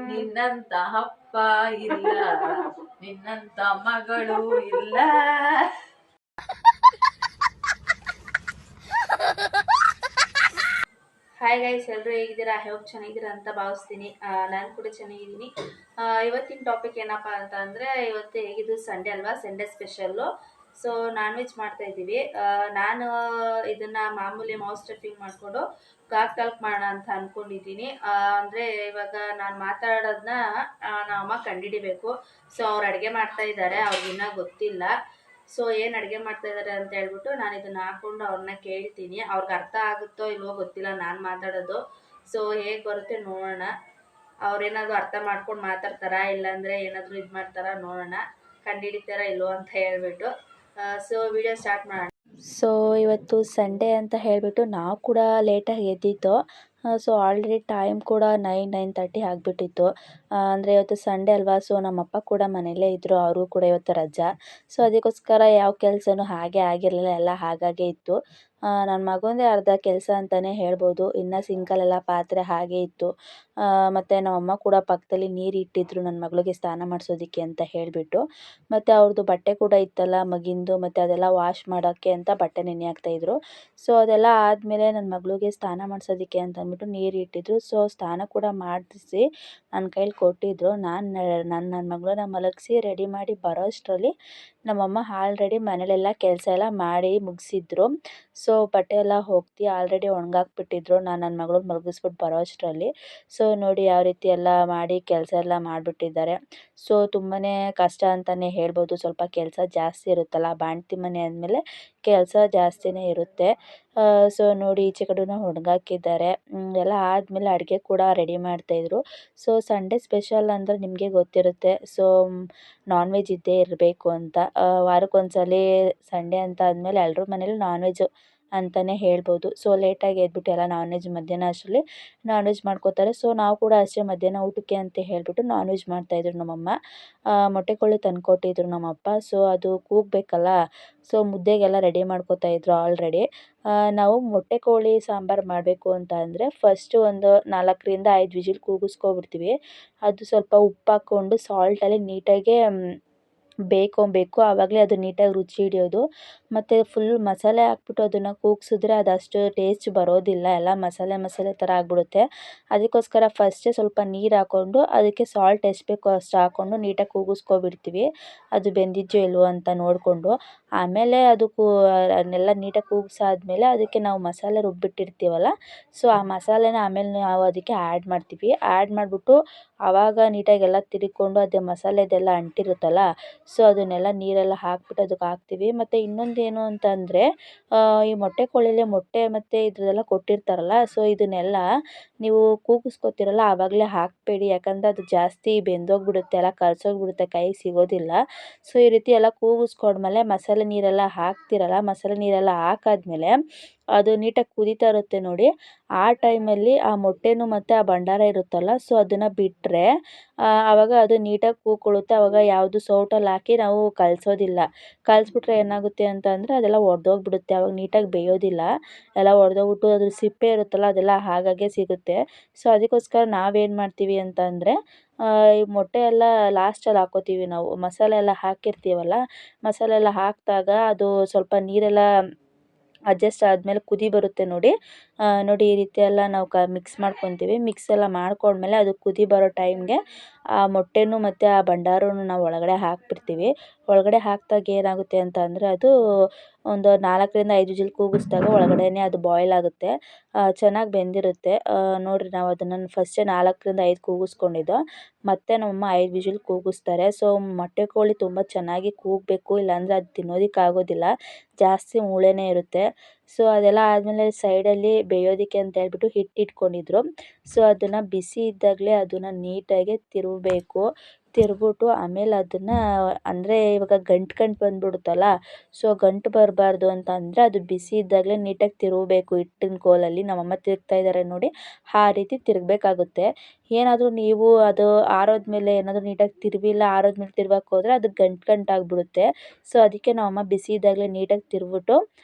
ನಿನ್ನಂತ ಅಪ್ಪ ಇಲ್ಲ, ನಿನ್ನಂತ ಮಗಳು ಇಲ್ಲ. ಹಾಯ್ ಗೈಸ್, ಎಲ್ಲರೂ ಹೇಗಿದ್ದೀರಾ? ಐ ಹೋಪ್ ಚೆನ್ನಾಗಿದ್ದೀರಾ ಅಂತ ಭಾವಿಸ್ತೀನಿ. ನಾನು ಕೂಡ ಚೆನ್ನಾಗಿದ್ದೀನಿ. ಇವತ್ತಿನ ಟಾಪಿಕ್ ಏನಪ್ಪ ಅಂತ ಅಂದರೆ, ಇವತ್ತು ಹೇಗಿದ್ದು ಸಂಡೇ ಅಲ್ವಾ, Sunday special. So non veg ಮಾಡ್ತಾ ಇದ್ದೀವಿ. ನಾನು ಇದನ್ನು ಮಾಮೂಲಿ ಮೌತ್ ಸ್ಟಫಿಂಗ್ ಮಾಡಿಕೊಂಡು ತಾಲ್ಕ್ ಮಾಡೋಣ ಅಂತ ಅಂದ್ಕೊಂಡಿದ್ದೀನಿ. ಅಂದರೆ ಇವಾಗ ನಾನು ಮಾತಾಡೋದನ್ನ ನಮ್ಮ ಅಮ್ಮ ಕಂಡುಹಿಡಿಬೇಕು. ಸೊ ಅವ್ರು ಅಡುಗೆ ಮಾಡ್ತಾ ಇದ್ದಾರೆ, ಅವ್ರಿಗಿನ್ನೂ ಗೊತ್ತಿಲ್ಲ. ಸೊ ಏನು ಅಡುಗೆ ಮಾಡ್ತಾ ಇದ್ದಾರೆ ಅಂತ ಹೇಳ್ಬಿಟ್ಟು ನಾನು ಇದನ್ನ ಹಾಕೊಂಡು ಅವ್ರನ್ನ ಕೇಳ್ತೀನಿ. ಅವ್ರಿಗೆ ಅರ್ಥ ಆಗುತ್ತೋ ಇಲ್ವೋ ಗೊತ್ತಿಲ್ಲ ನಾನು ಮಾತಾಡೋದು. ಸೊ ಹೇಗೆ ಬರುತ್ತೆ ನೋಡೋಣ. ಅವ್ರೇನಾದ್ರು ಅರ್ಥ ಮಾಡ್ಕೊಂಡು ಮಾತಾಡ್ತಾರಾ, ಇಲ್ಲಾಂದರೆ ಏನಾದರೂ ಇದು ಮಾಡ್ತಾರಾ ನೋಡೋಣ, ಕಂಡುಹಿಡಿತಾರಾ ಇಲ್ವೋ ಅಂತ ಹೇಳ್ಬಿಟ್ಟು. ಸೊ ವಿಡಿಯೋ ಸ್ಟಾರ್ಟ್ ಮಾಡೋಣ. ಸೊ ಇವತ್ತು ಸಂಡೇ ಅಂತ ಹೇಳಿಬಿಟ್ಟು ನಾವು ಕೂಡ ಲೇಟಾಗಿ ಎದ್ದಿದ್ದು. ಸೊ ಆಲ್ರೆಡಿ ಟೈಮ್ ಕೂಡ 9:30 ಆಗಿಬಿಟ್ಟಿತ್ತು. ಅಂದರೆ ಇವತ್ತು ಸಂಡೇ ಅಲ್ವಾ, ಸೊ ನಮ್ಮಪ್ಪ ಕೂಡ ಮನೆಯಲ್ಲೇ ಇದ್ದರು, ಅವರು ಕೂಡ ಇವತ್ತು ರಜಾ. ಸೊ ಅದಕ್ಕೋಸ್ಕರ ಯಾವ ಕೆಲಸನೂ ಹಾಗೆ ಆಗಿರಲಿಲ್ಲ, ಎಲ್ಲ ಹಾಗಾಗೆ ಇತ್ತು. ನನ್ನ ಮಗಂದೇ ಅರ್ಧ ಕೆಲಸ ಅಂತಲೇ ಹೇಳ್ಬೋದು. ಇನ್ನು ಸಿಂಕಲ್ಲೆಲ್ಲ ಪಾತ್ರೆ ಹಾಗೆ ಇತ್ತು. ಮತ್ತು ನಮ್ಮಮ್ಮ ಕೂಡ ಪಕ್ಕದಲ್ಲಿ ನೀರು ಇಟ್ಟಿದ್ರು ನನ್ನ ಮಗಳಿಗೆ ಸ್ನಾನ ಮಾಡಿಸೋದಕ್ಕೆ ಅಂತ ಹೇಳಿಬಿಟ್ಟು. ಮತ್ತು ಅವ್ರದ್ದು ಬಟ್ಟೆ ಕೂಡ ಇತ್ತಲ್ಲ ಮಗಿಂದು, ಮತ್ತು ಅದೆಲ್ಲ ವಾಶ್ ಮಾಡೋಕ್ಕೆ ಅಂತ ಬಟ್ಟೆ ನೆನೆ ಹಾಕ್ತಾಯಿದ್ರು. ಸೊ ಅದೆಲ್ಲ ಆದಮೇಲೆ ನನ್ನ ಮಗಳಿಗೆ ಸ್ನಾನ ಮಾಡಿಸೋದಕ್ಕೆ ಅಂತ ಅಂದ್ಬಿಟ್ಟು ನೀರು ಇಟ್ಟಿದ್ರು. ಸೊ ಸ್ನಾನ ಕೂಡ ಮಾಡಿಸಿ ನನ್ನ ಕೈಲಿ ಕೊಟ್ಟಿದ್ರು. ನನ್ನ ಮಗಳನ್ನ ಮಲಗಿಸಿ ರೆಡಿ ಮಾಡಿ ಬರೋ ಅಷ್ಟರಲ್ಲಿ ನಮ್ಮಮ್ಮ ಆಲ್ರೆಡಿ ಮನೇಲೆಲ್ಲ ಕೆಲಸ ಎಲ್ಲ ಮಾಡಿ ಮುಗಿಸಿದ್ರು. ಸೊ ಬಟ್ಟೆ ಎಲ್ಲ ಹೋಗ್ತಿ ಆಲ್ರೆಡಿ ಒಣಗಾಕ್ಬಿಟ್ಟಿದ್ರು ನಾನು ನನ್ನ ಮಗಳನ್ನ ಮಲಗಿಸ್ಬಿಟ್ಟು ಬರೋ ಅಷ್ಟರಲ್ಲಿ. ಸೊ ನೋಡಿ ಯಾವ ರೀತಿ ಎಲ್ಲ ಮಾಡಿ ಕೆಲಸ ಎಲ್ಲ ಮಾಡಿಬಿಟ್ಟಿದ್ದಾರೆ. ಸೊ ತುಂಬಾ ಕಷ್ಟ ಅಂತಲೇ ಹೇಳ್ಬೋದು. ಸ್ವಲ್ಪ ಕೆಲಸ ಜಾಸ್ತಿ ಇರುತ್ತಲ್ಲ, ಬಾಣ್ತಿ ಮನೆ ಅಂದಮೇಲೆ ಕೆಲಸ ಜಾಸ್ತಿನೇ ಇರುತ್ತೆ. ಸೊ ನೋಡಿ ಈಚೆ ಕಡೆನೂ ಒಣಗಾಕಿದ್ದಾರೆ. ಎಲ್ಲ ಆದಮೇಲೆ ಅಡುಗೆ ಕೂಡ ರೆಡಿ ಮಾಡ್ತಾಯಿದ್ರು. ಸೊ ಸಂಡೇ ಸ್ಪೆಷಲ್ ಅಂದರೆ ನಿಮಗೆ ಗೊತ್ತಿರುತ್ತೆ. ಸೊ ನಾನ್ ವೆಜ್ ಇದ್ದೇ ಇರಬೇಕು ಅಂತ. ವಾರಕ್ಕೊಂದ್ಸಲ ಸಂಡೇ ಅಂತ ಆದಮೇಲೆ ಎಲ್ಲರ ಮನೇಲೂ ನಾನ್ ವೆಜ್ಜು ಅಂತಲೇ ಹೇಳ್ಬೋದು. ಸೊ ಲೇಟಾಗಿ ಎದ್ಬಿಟ್ಟು ಎಲ್ಲ ನಾನ್ ವೆಜ್ ಮಧ್ಯಾಹ್ನ ಅಷ್ಟರಲ್ಲಿ ನಾನ್ ವೆಜ್ ಮಾಡ್ಕೋತಾರೆ. ಸೊ ನಾವು ಕೂಡ ಅಷ್ಟೇ ಮಧ್ಯಾಹ್ನ ಊಟಕ್ಕೆ ಅಂತ ಹೇಳಿಬಿಟ್ಟು ನಾನ್ ವೆಜ್ ಮಾಡ್ತಾಯಿದ್ರು ನಮ್ಮಮ್ಮ. ಮೊಟ್ಟೆ ಕೋಳಿ ತಂದುಕೊಟ್ಟಿದ್ರು ನಮ್ಮಪ್ಪ. ಸೊ ಅದು ಕೂಗಬೇಕಲ್ಲ, ಸೊ ಮುದ್ದೆಗೆಲ್ಲ ರೆಡಿ ಮಾಡ್ಕೋತಾಯಿದ್ರು ಆಲ್ರೆಡಿ. ನಾವು ಮೊಟ್ಟೆ ಕೋಳಿ ಸಾಂಬಾರು ಮಾಡಬೇಕು ಅಂತ ಅಂದರೆ ಫಸ್ಟು ಒಂದು 4-5 ವಿಜಿಲ್ ಕೂಗಿಸ್ಕೊಬಿಡ್ತೀವಿ. ಅದು ಸ್ವಲ್ಪ ಉಪ್ಪು ಹಾಕ್ಕೊಂಡು ಸಾಲ್ಟಲ್ಲಿ ನೀಟಾಗಿ ಬೇಯ್ಕೊಬೇಕು. ಆವಾಗಲೇ ಅದು ನೀಟಾಗಿ ರುಚಿ ಹಿಡಿಯೋದು. ಮತ್ತು ಫುಲ್ ಮಸಾಲೆ ಹಾಕ್ಬಿಟ್ಟು ಅದನ್ನು ಕೂಗಿಸಿದ್ರೆ ಅದಷ್ಟು ಟೇಸ್ಟ್ ಬರೋದಿಲ್ಲ, ಎಲ್ಲ ಮಸಾಲೆ ಥರ ಆಗಿಬಿಡುತ್ತೆ. ಅದಕ್ಕೋಸ್ಕರ ಫಸ್ಟೇ ಸ್ವಲ್ಪ ನೀರು ಹಾಕ್ಕೊಂಡು ಅದಕ್ಕೆ ಸಾಲ್ಟ್ ಎಷ್ಟು ಬೇಕೋ ಅಷ್ಟು ಹಾಕ್ಕೊಂಡು ನೀಟಾಗಿ ಕೂಗಿಸ್ಕೊಬಿಡ್ತೀವಿ, ಅದು ಬೆಂದಿದೆಯೋ ಇಲ್ವೋ ಅಂತ ನೋಡಿಕೊಂಡು. ಆಮೇಲೆ ಅದನ್ನೆಲ್ಲ ನೀಟಾಗಿ ಕೂಗಿಸಾದ್ಮೇಲೆ ಅದಕ್ಕೆ ನಾವು ಮಸಾಲೆ ರುಬ್ಬಿಟ್ಟಿರ್ತೀವಲ್ಲ, ಸೊ ಆ ಮಸಾಲೆನ ಆಮೇಲೆ ನಾವು ಅದಕ್ಕೆ ಆ್ಯಡ್ ಮಾಡ್ತೀವಿ. ಆ್ಯಡ್ ಮಾಡಿಬಿಟ್ಟು ಆವಾಗ ನೀಟಾಗಿ ಎಲ್ಲ ತಿರುಗ್ಕೊಂಡು ಅದು ಮಸಾಲೆದೆಲ್ಲ ಅಂಟಿರುತ್ತಲ್ಲ, ಸೊ ಅದನ್ನೆಲ್ಲ ನೀರೆಲ್ಲ ಹಾಕ್ಬಿಟ್ಟು ಅದಕ್ಕೆ ಹಾಕ್ತೀವಿ. ಮತ್ತು ಇನ್ನೊಂದೇನು ಅಂತಂದರೆ, ಈ ಮೊಟ್ಟೆ ಕೋಳಿಲೇ ಮೊಟ್ಟೆ ಮತ್ತು ಇದೆಲ್ಲ ಕೊಟ್ಟಿರ್ತಾರಲ್ಲ, ಸೊ ಇದನ್ನೆಲ್ಲ ನೀವು ಕೂಗಿಸ್ಕೊತೀರಲ್ಲ ಆವಾಗಲೇ ಹಾಕಬೇಡಿ. ಯಾಕಂದರೆ ಅದು ಜಾಸ್ತಿ ಬೆಂದೋಗ್ಬಿಡುತ್ತೆ, ಎಲ್ಲ ಕಲಸೋಗ್ಬಿಡುತ್ತೆ, ಕೈಗೆ ಸಿಗೋದಿಲ್ಲ. ಸೊ ಈ ರೀತಿ ಎಲ್ಲ ಕೂಗಿಸ್ಕೊಂಡ್ಮೇಲೆ ಮಸಾಲೆ ನೀರೆಲ್ಲ ಹಾಕ್ತಿರಲ್ಲ, ಮಸಾಲೆ ನೀರೆಲ್ಲ ಹಾಕಾದ್ಮೇಲೆ ಅದು ನೀಟಾಗಿ ಕುದೀತಾ ಇರುತ್ತೆ ನೋಡಿ, ಆ ಟೈಮಲ್ಲಿ ಆ ಮೊಟ್ಟೆನೂ ಮತ್ತು ಆ ಭಂಡಾರ ಇರುತ್ತಲ್ಲ, ಸೊ ಅದನ್ನು ಬಿಟ್ಟರೆ ಆವಾಗ ಅದು ನೀಟಾಗಿ ಕೂಗ್ಕೊಳ್ಳುತ್ತೆ. ಆವಾಗ ಯಾವುದು ಸೌಟಲ್ಲಿ ಹಾಕಿ ನಾವು ಕಲಸೋದಿಲ್ಲ. ಕಲಿಸ್ಬಿಟ್ರೆ ಏನಾಗುತ್ತೆ ಅಂತ ಅಂದರೆ ಅದೆಲ್ಲ ಒಡೆದೋಗ್ಬಿಡುತ್ತೆ, ಆವಾಗ ನೀಟಾಗಿ ಬೇಯೋದಿಲ್ಲ. ಎಲ್ಲ ಒಡೆದೋಗ್ಬಿಟ್ಟು ಅದ್ರ ಸಿಪ್ಪೆ ಇರುತ್ತಲ್ಲ ಅದೆಲ್ಲ ಆಗಾಗ್ಗೆ ಸಿಗುತ್ತೆ. ಸೊ ಅದಕ್ಕೋಸ್ಕರ ನಾವೇನು ಮಾಡ್ತೀವಿ ಅಂತ ಅಂದರೆ, ಈ ಮೊಟ್ಟೆ ಎಲ್ಲ ಲಾಸ್ಟಲ್ಲಿ ಹಾಕ್ಕೋತೀವಿ ನಾವು. ಮಸಾಲೆ ಎಲ್ಲ ಹಾಕಿರ್ತೀವಲ್ಲ, ಮಸಾಲೆ ಎಲ್ಲ ಹಾಕಿದಾಗ ಅದು ಸ್ವಲ್ಪ ನೀರೆಲ್ಲ ಅಡ್ಜಸ್ಟ್ ಆದಮೇಲೆ ಕುದಿ ಬರುತ್ತೆ ನೋಡಿ. ನೋಡಿ ಈ ರೀತಿ ಎಲ್ಲ ನಾವು ಮಿಕ್ಸ್ ಮಾಡ್ಕೊತೀವಿ. ಮಿಕ್ಸ್ ಎಲ್ಲ ಮಾಡ್ಕೊಂಡ್ಮೇಲೆ ಅದು ಕುದಿ ಬರೋ ಟೈಮ್ಗೆ ಆ ಮೊಟ್ಟೆನೂ ಮತ್ತು ಆ ಭಂಡಾರನೂ ನಾವು ಒಳಗಡೆ ಹಾಕ್ಬಿಡ್ತೀವಿ. ಒಳಗಡೆ ಹಾಕಿದಾಗ ಏನಾಗುತ್ತೆ ಅಂತ ಅಂದರೆ ಅದು ಒಂದು 4-5 ವಿಜಿಲ್ ಕೂಗಿಸಿದಾಗ ಒಳಗಡೆನೇ ಅದು ಬಾಯ್ಲ್ ಆಗುತ್ತೆ, ಚೆನ್ನಾಗಿ ಬೆಂದಿರುತ್ತೆ. ನೋಡಿರಿ ನಾವು ಅದನ್ನು ಫಸ್ಟೇ 4-5 ಕೂಗಿಸ್ಕೊಂಡಿದ್ದು, ಮತ್ತು ನಮ್ಮಮ್ಮ 5 ವಿಜಿಲ್ ಕೂಗಿಸ್ತಾರೆ. ಸೊ ಮೊಟ್ಟೆ ಕೋಳಿ ತುಂಬ ಚೆನ್ನಾಗಿ ಕೂಗಬೇಕು, ಇಲ್ಲಾಂದರೆ ಅದು ತಿನ್ನೋದಕ್ಕಾಗೋದಿಲ್ಲ, ಜಾಸ್ತಿ ಮೂಳೆನೇ ಇರುತ್ತೆ. ಸೊ ಅದೆಲ್ಲ ಆದಮೇಲೆ ಸೈಡಲ್ಲಿ ಬೇಯೋದಕ್ಕೆ ಅಂತ ಹೇಳ್ಬಿಟ್ಟು ಹಿಟ್ಟು ಇಟ್ಕೊಂಡಿದ್ರು. ಸೊ ಅದನ್ನು ಬಿಸಿ ಇದ್ದಾಗಲೇ ಅದನ್ನು ನೀಟಾಗಿ ತಿರುವಬೇಕು. ತಿರುಗ್ಬಿಟ್ಟು ಆಮೇಲೆ ಅದನ್ನು ಅಂದರೆ ಇವಾಗ ಗಂಟು ಬಂದುಬಿಡುತ್ತಲ್ಲ, ಸೊ ಗಂಟು ಬರಬಾರ್ದು ಅಂತ ಅಂದರೆ ಅದು ಬಿಸಿ ಇದ್ದಾಗಲೇ ನೀಟಾಗಿ ತಿರುವಬೇಕು ಹಿಟ್ಟಿನ ಕೋಲಲ್ಲಿ. ನಮ್ಮಮ್ಮ ತಿರುಗ್ತಾ ಇದ್ದಾರೆ ನೋಡಿ, ಆ ರೀತಿ ತಿರುಗಬೇಕಾಗುತ್ತೆ. ಏನಾದರೂ ನೀವು ಅದು ಆರೋದ್ಮೇಲೆ ಏನಾದರೂ ನೀಟಾಗಿ ತಿರುವಿಲ್ಲ, ಆರೋದ್ಮೇಲೆ ತಿರುವಕ್ಕೆ ಹೋದರೆ ಅದು ಗಂಟು ಆಗಿಬಿಡುತ್ತೆ. ಸೊ ಅದಕ್ಕೆ ನಮ್ಮಮ್ಮ ಬಿಸಿ ಇದ್ದಾಗಲೇ ನೀಟಾಗಿ ತಿರುವ್ಬಿಟ್ಟು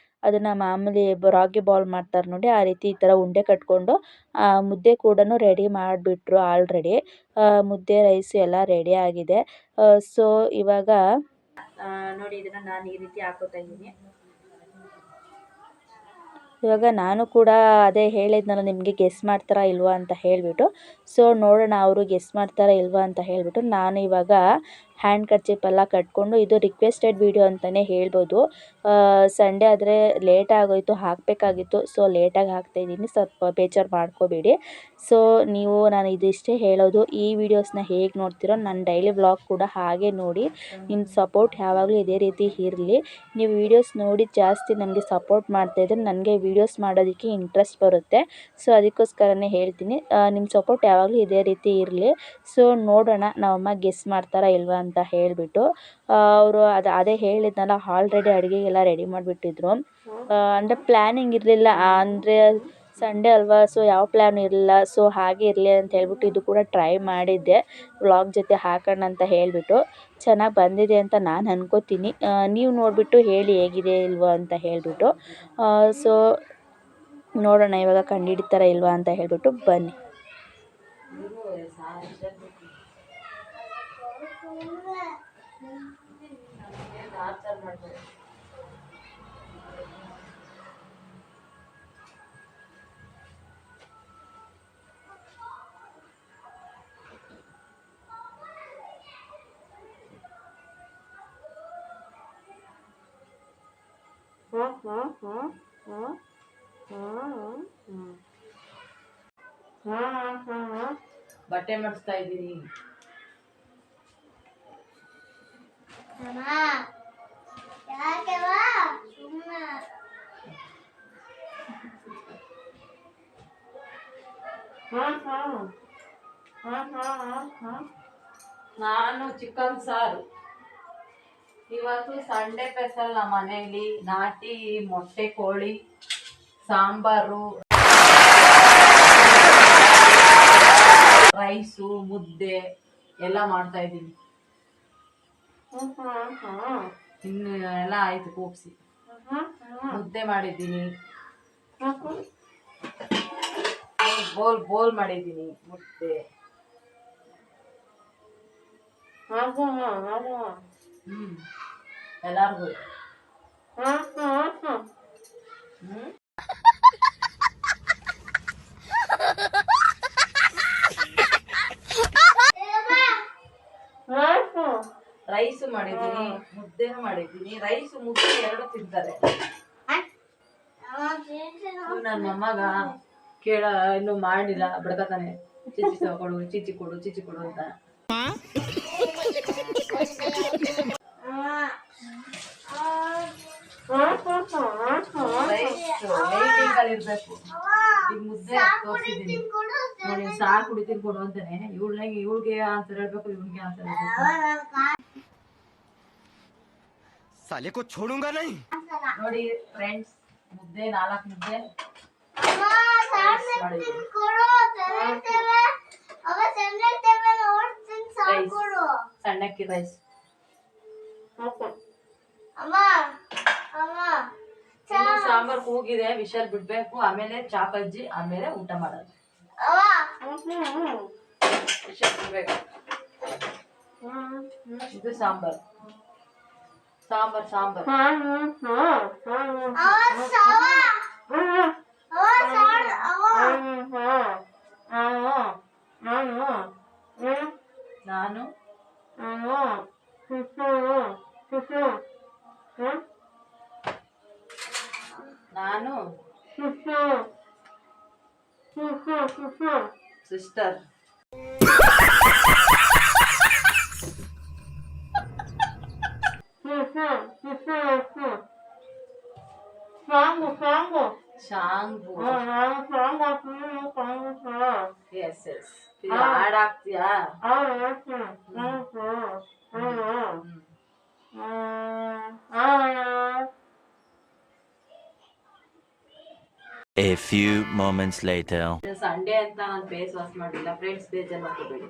ಅದನ್ನು ಮಾಮೂಲಿ ರಾಗಿ ಬಾಲ್ ಮಾಡ್ತಾರೆ ನೋಡಿ, ಆ ರೀತಿ ಈ ಥರ ಉಂಡೆ ಕಟ್ಕೊಂಡು ಮುದ್ದೆ ಕೂಡ ರೆಡಿ ಮಾಡಿಬಿಟ್ರು ಆಲ್ರೆಡಿ. ಮುದ್ದೆ ರೈಸ್ ಎಲ್ಲ ರೆಡಿ ಆಗಿದೆ. ಸೊ ಇವಾಗ ನೋಡಿ ಇದನ್ನು ನಾನು ಈ ರೀತಿ ಹಾಕೋತಾ ಇದ್ದೀನಿ. ಇವಾಗ ನಾನು ಕೂಡ ಅದೇ ಹೇಳಿದ್ನಲ್ಲ ನಿಮಗೆ, ಗೆಸ್ ಮಾಡ್ತಾರಾ ಇಲ್ವಾ ಅಂತ ಹೇಳಿಬಿಟ್ಟು. ಸೊ ನೋಡೋಣ ಅವರು ಗೆಸ್ ಮಾಡ್ತಾರಾ ಇಲ್ವಾ ಅಂತ ಹೇಳಿಬಿಟ್ಟು ನಾನು ಇವಾಗ ಹ್ಯಾಂಡ್ ಕರ್ಚಿಪ್ ಎಲ್ಲ ಕಟ್ಕೊಂಡು, ಇದು ರಿಕ್ವೆಸ್ಟೆಡ್ ವಿಡಿಯೋ ಅಂತಲೇ ಹೇಳ್ಬೋದು. ಸಂಡೇ ಆದರೆ ಲೇಟ್ ಆಗೋಯಿತು, ಹಾಕಬೇಕಾಗಿತ್ತು. ಸೊ ಲೇಟಾಗಿ ಹಾಕ್ತಾಯಿದ್ದೀನಿ, ಸ್ವಲ್ಪ ಬೇಜಾರು ಮಾಡ್ಕೋಬೇಡಿ. ಸೊ ನಾನು ಇದಿಷ್ಟೇ ಹೇಳೋದು. ಈ ವಿಡಿಯೋಸ್ನ ಹೇಗೆ ನೋಡ್ತೀರೋ ನನ್ನ ಡೈಲಿ ವ್ಲಾಗ್ ಕೂಡ ಹಾಗೆ ನೋಡಿ. ನಿಮ್ಮ ಸಪೋರ್ಟ್ ಯಾವಾಗಲೂ ಇದೇ ರೀತಿ ಇರಲಿ. ನೀವು ವೀಡಿಯೋಸ್ ನೋಡಿ ಜಾಸ್ತಿ ನನಗೆ ಸಪೋರ್ಟ್ ಮಾಡ್ತಾಯಿದ್ರೆ ನನಗೆ ವೀಡಿಯೋಸ್ ಮಾಡೋದಕ್ಕೆ ಇಂಟ್ರೆಸ್ಟ್ ಬರುತ್ತೆ. ಸೊ ಅದಕ್ಕೋಸ್ಕರನೇ ಹೇಳ್ತೀನಿ, ನಿಮ್ಮ ಸಪೋರ್ಟ್ ಯಾವಾಗಲೂ ಇದೇ ರೀತಿ ಇರಲಿ. ಸೊ ನೋಡೋಣ ನಮ್ಮಮ್ಮ ಗೆಸ್ ಮಾಡ್ತಾರಾ ಇಲ್ವಾ ಅಂತ ಹೇಳಿಬಿಟ್ಟು. ಅವರು ಅದೇ ಹೇಳಿದ್ನಲ್ಲ, ಆಲ್ರೆಡಿ ಅಡುಗೆಗೆಲ್ಲ ರೆಡಿ ಮಾಡಿಬಿಟ್ಟಿದ್ರು. ಅಂದರೆ ಪ್ಲ್ಯಾನಿಂಗ್ ಇರಲಿಲ್ಲ, ಅಂದರೆ ಸಂಡೇ ಅಲ್ವಾ, ಸೊ ಯಾವ ಪ್ಲ್ಯಾನ್ ಇರಲಿಲ್ಲ. ಸೊ ಹಾಗೆ ಇರಲಿ ಅಂತ ಹೇಳ್ಬಿಟ್ಟು ಇದು ಕೂಡ ಟ್ರೈ ಮಾಡಿದ್ದೆ ವ್ಲಾಗ್ ಜೊತೆ ಹಾಕೋಣ ಅಂತ ಹೇಳಿಬಿಟ್ಟು. ಚೆನ್ನಾಗಿ ಬಂದಿದೆ ಅಂತ ನಾನು ಅನ್ಕೋತೀನಿ. ನೀವು ನೋಡಿಬಿಟ್ಟು ಹೇಳಿ ಹೇಗಿದೆ ಇಲ್ವಾ ಅಂತ ಹೇಳಿಬಿಟ್ಟು. ಸೊ ನೋಡೋಣ ಇವಾಗ ಕಂಡುಹಿಡಿತಾರ ಇಲ್ವಾ ಅಂತ ಹೇಳಿಬಿಟ್ಟು. ಬನ್ನಿ. ಬಟ್ಟೆ ಮಾಡಿಸ್ತಾ ಇದ್ದೀನಿ. ನಾನು ಚಿಕನ್ ಸಾರು. ಇವತ್ತು ಸಂಡೇ ಸ್ಪೆಷಲ್ ನಮ್ಮ ಮನೆಯಲ್ಲಿ ನಾಟಿ ಮೊಟ್ಟೆ ಕೋಳಿ ಸಾಂಬಾರು, ರೈಸು, ಮುದ್ದೆ ಎಲ್ಲ ಮಾಡ್ತಾ ಇದ್ದೀನಿ. ಇನ್ನು ಎಲ್ಲ ಆಯ್ತು ಕೂಗ್ಸಿ. ಮುದ್ದೆ ಮಾಡಿದ್ದೀನಿ, ಬೋಲ್ ಮಾಡಿದ್ದೀನಿ ಮುದ್ದೆ. ಎಲ್ಲಾರ್ಗು ರೈಸ್ ಮಾಡಿದ್ದೀನಿ, ಮುದ್ದೆನೂ ಮಾಡಿದ್ದೀನಿ. ರೈಸ್ ಮುದ್ದೆ ಎರಡು ತಿಂತಾರೆ. ನನ್ನ ಮೊಮ್ಮಗ ಇನ್ನೂ ಮಾಡಿಲ್ಲ, ಬಡ್ಕತಾನೆ ಚಿಚ್ಚಿ ಕೊಡು ಅಂತ. ಇರ್ಬೇಕು. ಈಗ ಮುದ್ದೆ ತೋರಿಸಿದ್ದೀನಿ ನೋಡಿ, ಸಾರು ಕುಡಿತೀನಿ ಕೊಡು ಅಂತಾನೆ. ಇವಳಿಗೆ ಆನ್ಸರ್ ಹೇಳ್ಬೇಕು, ಇವನಿಗೆ ಆನ್ಸರ್ ಹೇಳ್ಬೇಕು. ನೋಡಿ ಫ್ರೆಂಡ್ಸ್, ಮುದ್ದೆ 4 ಮುದ್ದೆ ಸಣ್ಣಕ್ಕಿ ರೈಸ್. ಸಾಂಬಾರ್ ಕೂಗಿದೆ, ವಿಷಲ್ ಬಿಡ್ಬೇಕು, ಆಮೇಲೆ ಚಾಪಜ್ಜಿ, ಆಮೇಲೆ ಊಟ ಮಾಡೋದು. ವಿಷಲ್ ಬಿಡ್ಬೇಕು. ಇದು ಸಾಂಬಾರ್. ನಾನು ಸಿಸ್ಟರ್. ಶಾಂಗು. ಎಸ್ ಹಾಡ್ ಹಾಕ್ತೀಯಾ? A few moments later. Sunday ಅಂತ ನಾನು ಫೇಸ್ ವಾಶ್ ಮಾಡಿಲ್ಲ ಫ್ರೆಂಡ್ಸ್, ಬೇಜಾರು ಮಾಡ್ಕೋಬೇಡಿ.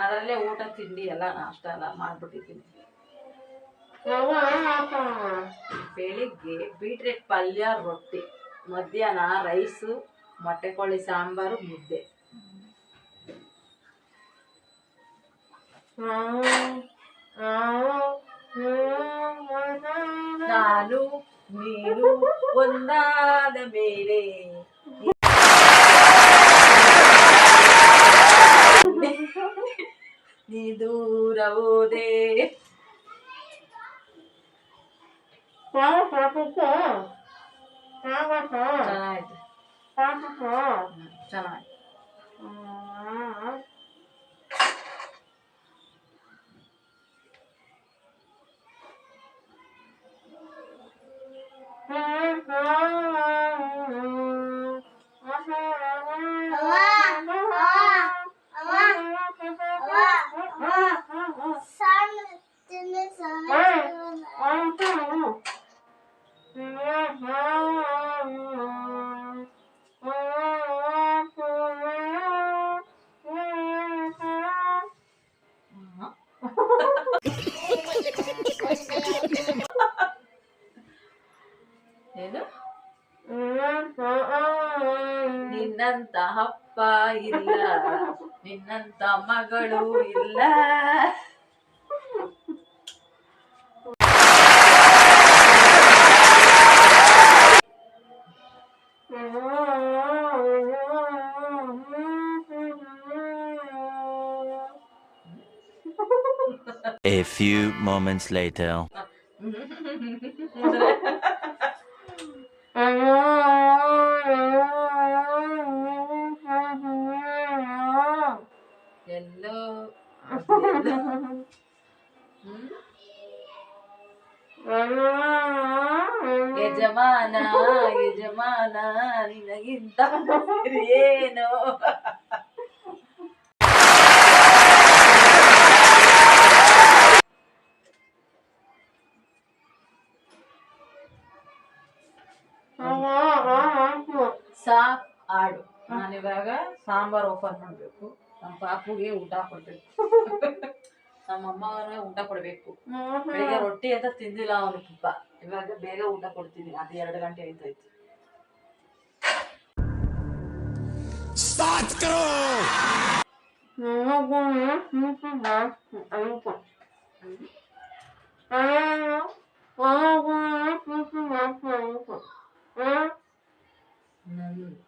ಅದರಲ್ಲೇ ಊಟ ತಿಂಡಿ ಎಲ್ಲ ನಾಷ್ಟ ಎಲ್ಲ ಮಾಡ್ಬಿಟ್ಟಿದ್ದೀನಿ. ಬೆಳಿಗ್ಗೆ ಬೀಟ್ರೇಟ್ ಪಲ್ಯ ರೊಟ್ಟಿ, ಮಧ್ಯಾಹ್ನ ರೈಸು ಮೊಟ್ಟೆ ಕೋಳಿ ಸಾಂಬಾರು ಮುದ್ದೆ. ನಾನು ನೀನು ಒಂದಾದ ಮೇಲೆ ನೀ ದೂರ ಹೋದೆ. ಚೆನ್ನಾಯ್ತು ಚೆನ್ನಾಯ್ತು. ಏನು ನಿನ್ನಂತ ಅಪ್ಪ ಇಲ್ಲ, ನಿನ್ನಂತ ಮಗಳು ಇಲ್ಲ. A few moments later. ಎಲ್ಲೋ ಯಜಮಾನ ಯಜಮಾನ ನಿನಗಿಂತ ಏನೋ. ಸಾಕ್ ಆಡು. ನಾನಿವಾಗ ಸಾಂಬಾರ್ ಓಪನ್ ಮಾಡ್ಬೇಕು. ನಮ್ಮ ಪಾಪುಗೆ ಊಟ ಕೊಡ್ಬೇಕು. ನಮ್ಮ ಅಮ್ಮಗೆ ಊಟ ಕೊಡ್ಬೇಕು. ಬೆಳಿಗ್ಗೆ ರೊಟ್ಟಿ ಅಂತ ತಿಂದಿಲ್ಲ ಅವನು ಪುಪ್ಪ. ಇವಾಗ ಬೇಗ ಊಟ ಕೊಡ್ತೀನಿ. ಅದು 2 ಗಂಟೆ ಆಯ್ತಾಯ್ತು.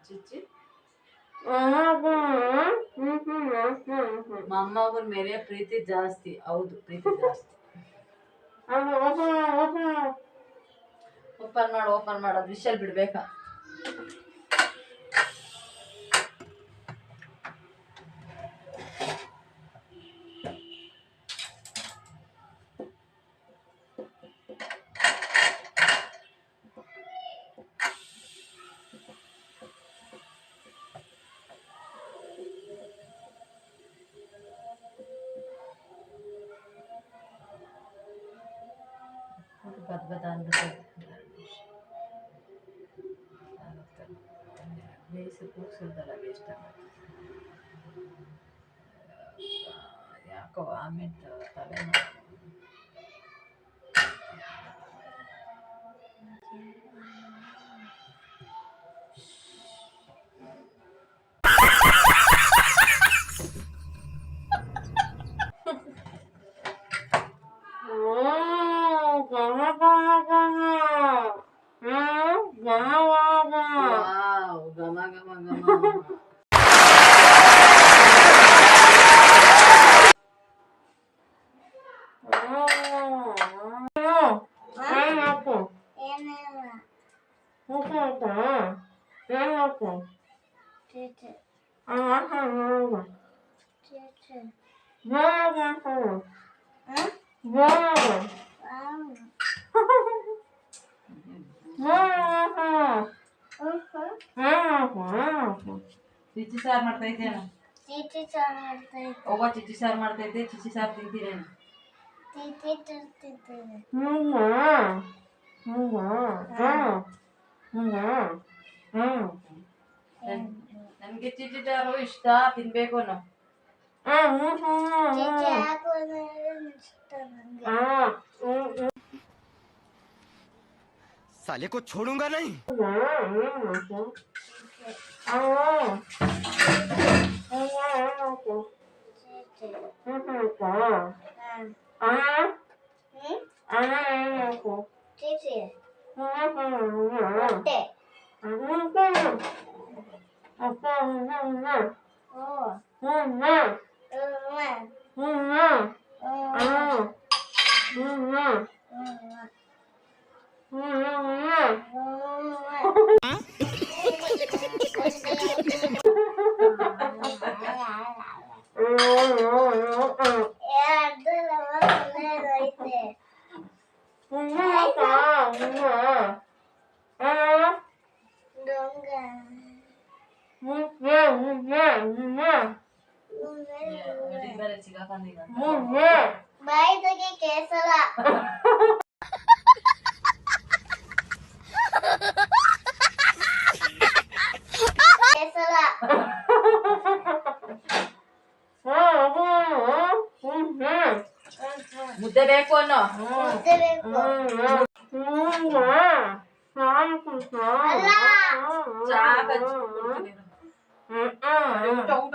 ಚಿಚ್ಚಿ ಮೊಮ್ಮಗನ ಮೇಲೆ ಪ್ರೀತಿ ಜಾಸ್ತಿ. ಹೌದು, ಪ್ರೀತಿ ಜಾಸ್ತಿ. ಓಪನ್ ಮಾಡೋದು ವಿಷಲ್ ಬಿಡ್ಬೇಕಾ? ಬದ ಬೇಯಿಸಿ ಕೂಗ್ಸಿದ್ದಲ್ಲ ವೇಸ್ಟ್ ಆಗುತ್ತೆ. ಯಾಕೋ ಆಮೇಲೆ ತಲೆ ಘಮ ಘಮ ಘಮ. ಚಿಚ್ಚಿ ಸಾರು ಮಾಡ್ತೈತೇನು? ಹೋಗೋ ಚಿಚ್ಚಿ ಸಾರು ಮಾಡ್ತೈತೆ. ಚಿಚ್ಚಿ ಸಾರು ತಿಂತೀರೇನು? ನನ್ಗೆ ಚಿಚಿಟಾರು ಇಷ್ಟ ತಿನ್ಬೇಕು ಅನ್ನೋ. साले को छोड़ूंगा नहीं। ಬಾಯಿ ತೆಗಿ ಕೇಸಲ್ಲ. ಮುದ್ದೆ ಬೇಕು ಅನ್ನೋ.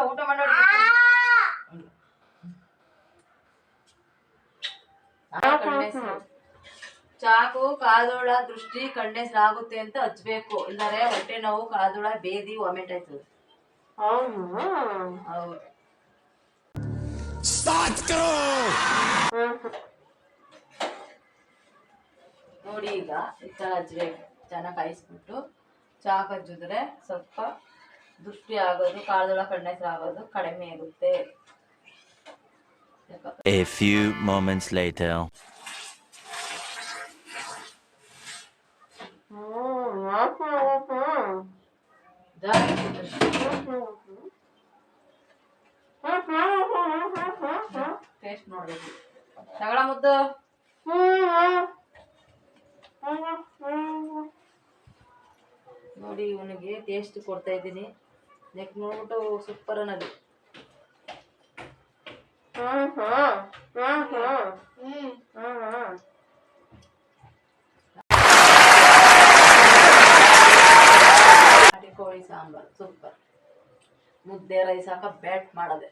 ಊಟ ಮಾಡೋ. ಚಾಕು ಕಾದೋಳ ದೃಷ್ಟಿ ಕಣ್ಣೆಸ್ರಾಗುತ್ತೆ ಅಂತ ಹಚ್ಬೇಕು, ಇಲ್ಲಾರೆ ಹೊಟ್ಟೆ ನೋವು ಕಾದೋಳ ಬೇದಿ ವಾಮಿಟ್ ಆಯ್ತದೆ. ಹೌದು. ನೋಡಿ ಈಗ ಈ ತರ ಹಚ್ಬೇಕು, ಚೆನ್ನಾಗಿ ಕಾಯಿಸ್ಬಿಟ್ಟು ಚಾಕ್ ಹಚ್ಚಿದ್ರೆ ಸ್ವಲ್ಪ ದೃಷ್ಟಿ ಆಗೋದು ಕಾದೋಳ ಕಣ್ಣೆಸ್ರಾಗೋದು ಕಡಿಮೆ ಆಗುತ್ತೆ. A few moments later. Taste ನೋಡ್ಬೇಕು. ತಗೊಳ ಮುದ್ದು. ನೋಡಿ ಇವನಿಗೆ ಟೇಸ್ಟ್ ಕೊಡ್ತಾ ಇದ್ದೀನಿ. ನೆಕ್ ನೋಡ್ಬಿಟ್ಟು ಸೂಪರ್ ಅನ್ನೋದು. ಕೋಳಿ ಸಾಂಬಾರ್ ಸೂಪರ್. ಮುದ್ದೆ ರೈಸ್ ಹಾಕ ಬ್ಯಾಟ್ ಮಾಡದೆ.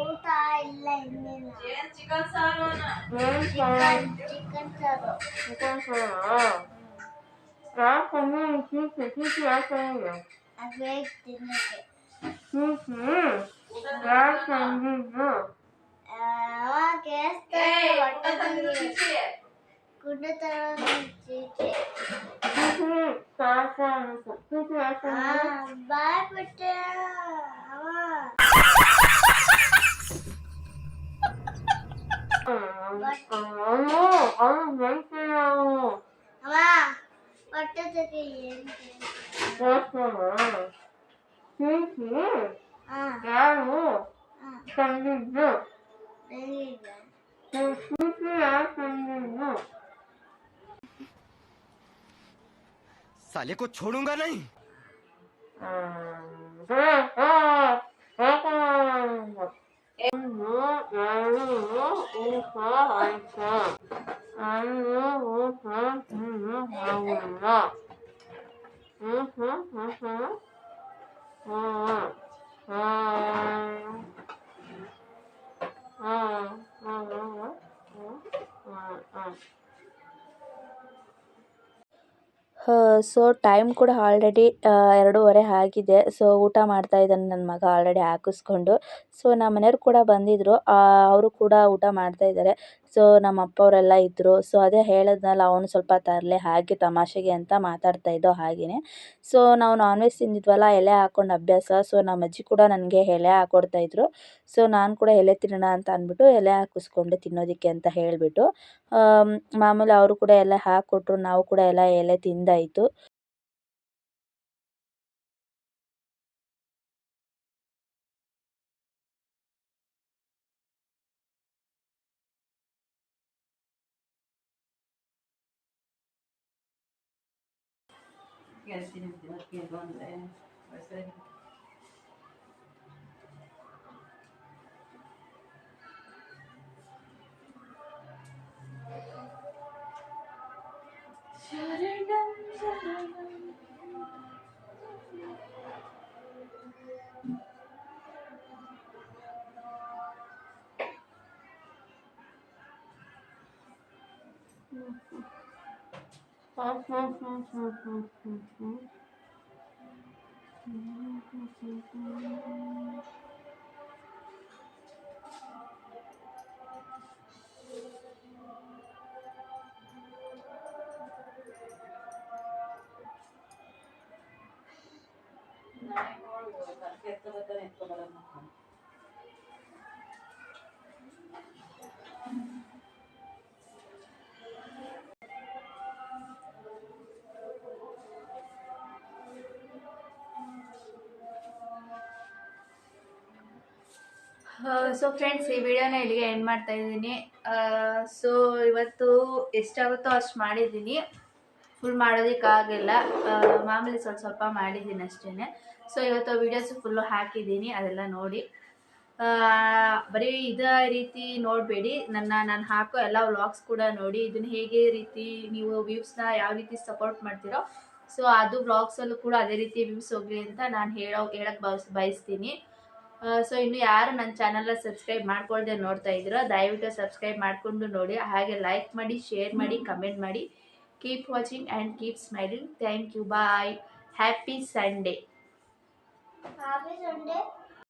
ಊಟ ಇಲ್ಲ ಇನ್ನೇನು. ಚಿಕನ್ ಸಾರು. ಚಿಕನ್ ಸಾರು. ಅದೇ ತಿನ್ನಕ್ಕೆ. ಗುಡ್ಡ ಬಾಯ್ ಬಿಟ್ಟೆ ಹೊಟ್ಟೆ ತೆಗಿ. साले को छोड़ूंगा नहीं। ಸೊ ಟೈಮ್ ಕೂಡ ಆಲ್ರೆಡಿ 2:30 ಆಗಿದೆ. ಸೊ ಊಟ ಮಾಡ್ತಾ ಇದ್ದಾನೆ ನನ್ನ ಮಗ ಆಲ್ರೆಡಿ ಹಾಕಿಸ್ಕೊಂಡು. ಸೊ ನಮ್ಮ ಮನೆಯವ್ರು ಕೂಡ ಬಂದಿದ್ದರು, ಅವರು ಕೂಡ ಊಟ ಮಾಡ್ತಾ ಇದ್ದಾರೆ. ಸೊ ನಮ್ಮ ಅಪ್ಪ ಅವರೆಲ್ಲ ಇದ್ದರು. ಸೊ ಅದೇ ಹೇಳಿದ್ನಲ್ಲ, ಅವನು ಸ್ವಲ್ಪ ತರಲೆ ಹಾಗೆ ತಮಾಷೆಗೆ ಅಂತ ಮಾತಾಡ್ತಾ ಇದ್ದೋ ಹಾಗೆಯೇ. ಸೊ ನಾವು ನಾನ್ ವೆಜ್ ತಿಂದಿದ್ವಲ್ಲ, ಎಲೆ ಹಾಕ್ಕೊಂಡು ಅಭ್ಯಾಸ. ಸೊ ನಮ್ಮ ಅಜ್ಜಿ ಕೂಡ ನನಗೆ ಎಲೆ ಹಾಕ್ಕೊಡ್ತಾಯಿದ್ರು. ಸೊ ನಾನು ಕೂಡ ಎಲೆ ತಿನ್ನೋಣ ಅಂತ ಅಂದ್ಬಿಟ್ಟು ಎಲೆ ಹಾಕಿಸ್ಕೊಂಡೆ ತಿನ್ನೋದಕ್ಕೆ ಅಂತ ಹೇಳಿಬಿಟ್ಟು. ಮಾಮೂಲಿ ಅವರು ಕೂಡ ಎಲೆ ಹಾಕ್ಕೊಟ್ರು, ನಾವು ಕೂಡ ಎಲ್ಲ ಎಲೆ ತಿಂದಾಯಿತು. ಗೆಲ್ತೀನಿ ದಿನಕ್ಕೆ ಅಂದರೆ ಸೊ ಫ್ರೆಂಡ್ಸ್, ಈ ವಿಡಿಯೋನ ಇಲ್ಲಿಗೆ ಎಂಡ್ ಮಾಡ್ತಾ ಇದ್ದೀನಿ. ಸೊ ಇವತ್ತು ಎಷ್ಟಾಗುತ್ತೋ ಅಷ್ಟು ಮಾಡಿದ್ದೀನಿ, ಫುಲ್ ಮಾಡೋದಕ್ಕಾಗಿಲ್ಲ. ಮಾಮೂಲಿ ಸ್ವಲ್ಪ ಸ್ವಲ್ಪ ಮಾಡಿದ್ದೀನಿ ಅಷ್ಟೇ. ಸೊ ಇವತ್ತು ವೀಡಿಯೋಸು ಫುಲ್ಲು ಹಾಕಿದ್ದೀನಿ, ಅದೆಲ್ಲ ನೋಡಿ. ಬರೀ ಇದೇ ರೀತಿ ನೋಡಬೇಡಿ, ನಾನು ಹಾಕೋ ಎಲ್ಲ ವ್ಲಾಗ್ಸ್ ಕೂಡ ನೋಡಿ. ಇದನ್ನು ಹೇಗೆ ರೀತಿ ನೀವು ವ್ಯೂಸ್ನ ಯಾವ ರೀತಿ ಸಪೋರ್ಟ್ ಮಾಡ್ತೀರೋ, ಸೊ ಅದು ವ್ಲಾಗ್ಸಲ್ಲೂ ಕೂಡ ಅದೇ ರೀತಿ ವ್ಯೂಸ್ ಹೋಗಲಿ ಅಂತ ನಾನು ಹೇಳಕ್ಕೆ ಬಯಸ್ತೀನಿ. ಸೊ ಇನ್ನು ಯಾರು ನನ್ನ ಚಾನಲ್ನ ಸಬ್ಸ್ಕ್ರೈಬ್ ಮಾಡ್ಕೊಳ್ದೆ ನೋಡ್ತಾ ಇದ್ದೀರೋ, ದಯವಿಟ್ಟು ಸಬ್ಸ್ಕ್ರೈಬ್ ಮಾಡಿಕೊಂಡು ನೋಡಿ. ಹಾಗೆ ಲೈಕ್ ಮಾಡಿ, ಶೇರ್ ಮಾಡಿ, ಕಮೆಂಟ್ ಮಾಡಿ. Keep watching and keep smiling. Thank you. Bye. Happy Sunday. Happy Sunday.